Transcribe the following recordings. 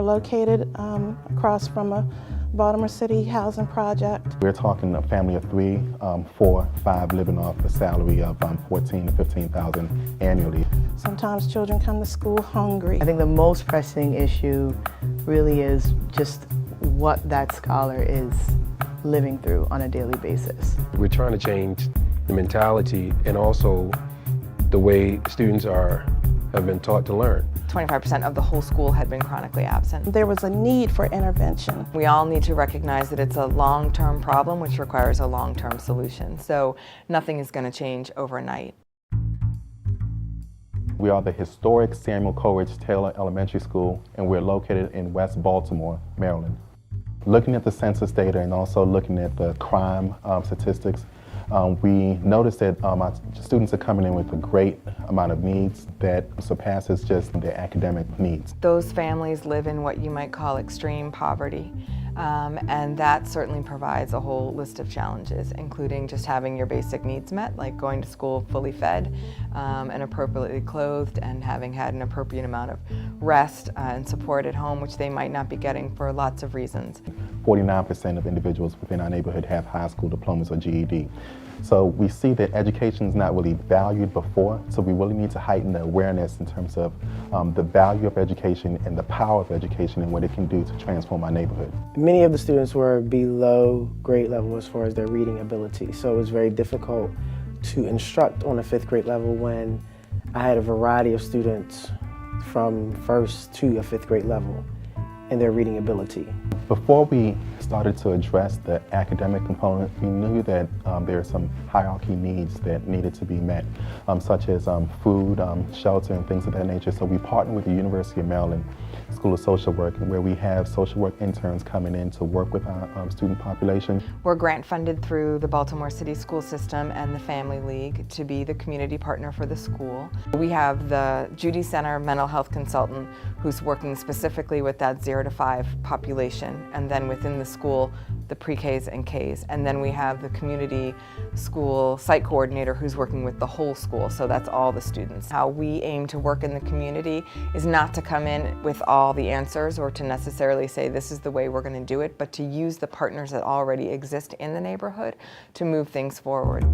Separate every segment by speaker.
Speaker 1: located across from a Baltimore City housing project.
Speaker 2: We're talking a family of 3, 4, 5 living off a salary of $14,000 to $15,000 annually.
Speaker 1: Sometimes children come to school hungry.
Speaker 3: I think the most pressing issue really is just what that scholar is living through on a daily basis.
Speaker 4: We're trying to change the mentality and also the way students have been taught to learn.
Speaker 5: 25% of the whole school had been chronically absent.
Speaker 1: There was a need for intervention.
Speaker 5: We all need to recognize that it's a long-term problem which requires a long-term solution. So nothing is going to change overnight.
Speaker 2: We are the historic Samuel Coleridge-Taylor Elementary School, and we're located in West Baltimore, Maryland. Looking at the census data and also looking at the crime statistics, we noticed that our students are coming in with a great amount of needs that surpasses just their academic needs.
Speaker 5: Those families live in what you might call extreme poverty, and that certainly provides a whole list of challenges, including just having your basic needs met, like going to school fully fed and appropriately clothed, and having had an appropriate amount of rest and support at home, which they might not be getting for lots of reasons.
Speaker 2: 49% of individuals within our neighborhood have high school diplomas or GED. So we see that education is not really valued before, so we really need to heighten the awareness in terms of the value of education and the power of education and what it can do to transform our neighborhood.
Speaker 6: Many of the students were below grade level as far as their reading ability, so it was very difficult to instruct on a 5th grade level when I had a variety of students from 1st to a 5th grade level in their reading ability.
Speaker 2: Before we started to address the academic component, we knew that there are some hierarchy needs that needed to be met, such as food, shelter, and things of that nature. So we partnered with the University of Maryland School of Social Work, where we have social work interns coming in to work with our student population.
Speaker 5: We're grant funded through the Baltimore City School System and the Family League to be the community partner for the school. We have the Judy Center mental health consultant who's working specifically with that 0 to 5 population, and then within the school, the pre-Ks and Ks. And then we have the community school site coordinator who's working with the whole school, so that's all the students. How we aim to work in the community is not to come in with all the answers or to necessarily say this is the way we're going to do it, but to use the partners that already exist in the neighborhood to move things forward.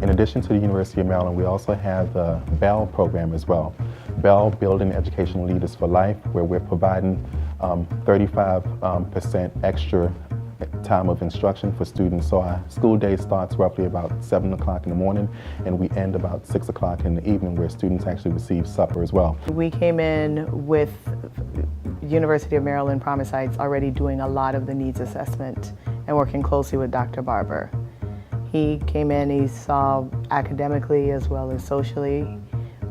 Speaker 2: In addition to the University of Maryland, we also have the BELL program as well. BELL, Building Educational Leaders for Life, where we're providing 35% extra time of instruction for students. So our school day starts roughly about 7 o'clock in the morning, and we end about 6 o'clock in the evening, where students actually receive supper as well.
Speaker 3: We came in with University of Maryland Promise Heights already doing a lot of the needs assessment and working closely with Dr. Barber. He came in, he saw academically as well as socially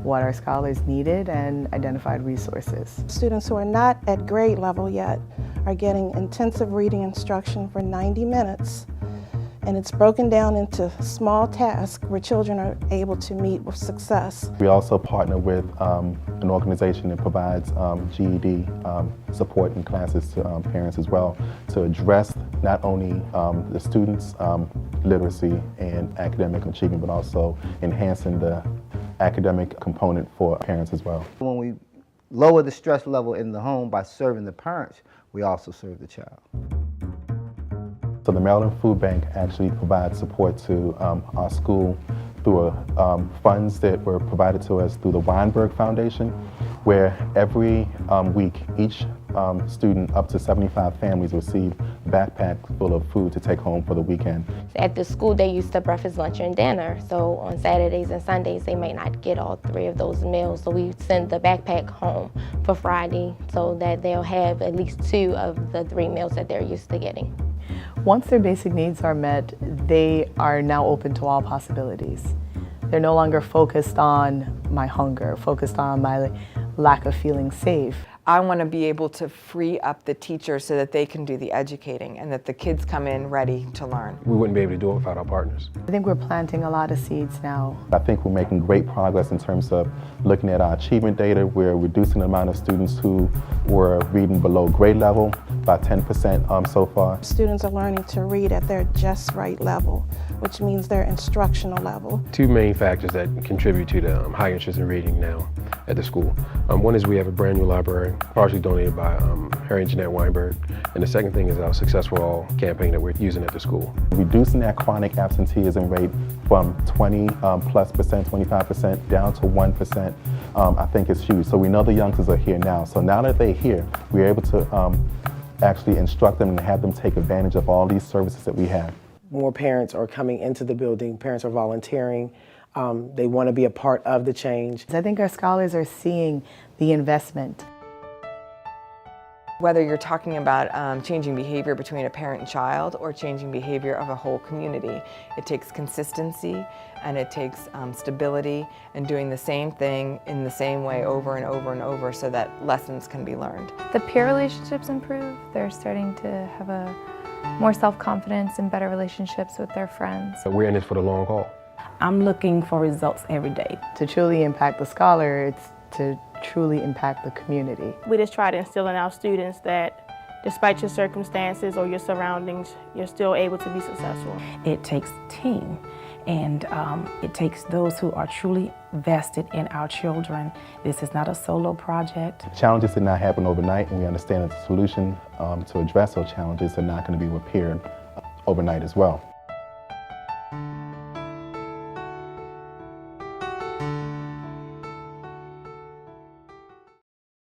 Speaker 3: what our scholars needed and identified resources.
Speaker 1: Students who are not at grade level yet are getting intensive reading instruction for 90 minutes, and it's broken down into small tasks where children are able to meet with success.
Speaker 2: We also partner with an organization that provides GED support and classes to parents as well, to address not only the students' literacy and academic achievement, but also enhancing the academic component for parents as well.
Speaker 7: When we lower the stress level in the home by serving the parents, we also serve the child.
Speaker 2: So the Maryland Food Bank actually provides support to our school through funds that were provided to us through the Weinberg Foundation, where every week each student, up to 75 families, receive backpacks full of food to take home for the weekend.
Speaker 8: At the school, they used to breakfast, lunch, and dinner. So on Saturdays and Sundays, they may not get all 3 of those meals. So we send the backpack home for Friday so that they'll have at least 2 of the 3 meals that they're used to getting.
Speaker 3: Once their basic needs are met, they are now open to all possibilities. They're no longer focused on my hunger, focused on my lack of feeling safe.
Speaker 5: I want to be able to free up the teachers so that they can do the educating and that the kids come in ready to learn.
Speaker 4: We wouldn't be able to do it without our partners.
Speaker 3: I think we're planting a lot of seeds now.
Speaker 2: I think we're making great progress in terms of looking at our achievement data. We're reducing the amount of students who were reading below grade level. about 10% so far.
Speaker 1: Students are learning to read at their just right level, which means their instructional level.
Speaker 4: Two main factors that contribute to the high interest in reading now at the school. One is we have a brand new library, partially donated by Harry and Jeanette Weinberg. And the second thing is our Successful All campaign that we're using at the school.
Speaker 2: Reducing that chronic absenteeism rate from 20+%, 25% down to 1%, I think is huge. So we know the youngsters are here now. So now that they're here, we're able to actually instruct them and have them take advantage of all these services that we have.
Speaker 6: More parents are coming into the building, parents are volunteering, they want to be a part of the change.
Speaker 3: I think our scholars are seeing the investment.
Speaker 5: Whether you're talking about changing behavior between a parent and child or changing behavior of a whole community, it takes consistency and it takes stability and doing the same thing in the same way over and over and over so that lessons can be learned.
Speaker 9: The peer relationships improve. They're starting to have a more self-confidence and better relationships with their friends.
Speaker 4: We're in this for the long haul.
Speaker 10: I'm looking for results every day.
Speaker 3: To truly impact the scholar, it's to truly impact the community.
Speaker 11: We just try to instill in our students that despite your circumstances or your surroundings, you're still able to be successful.
Speaker 10: It takes team, and it takes those who are truly vested in our children. This is not a solo project.
Speaker 2: Challenges did not happen overnight, and we understand that the solution to address those challenges are not going to be repaired overnight as well.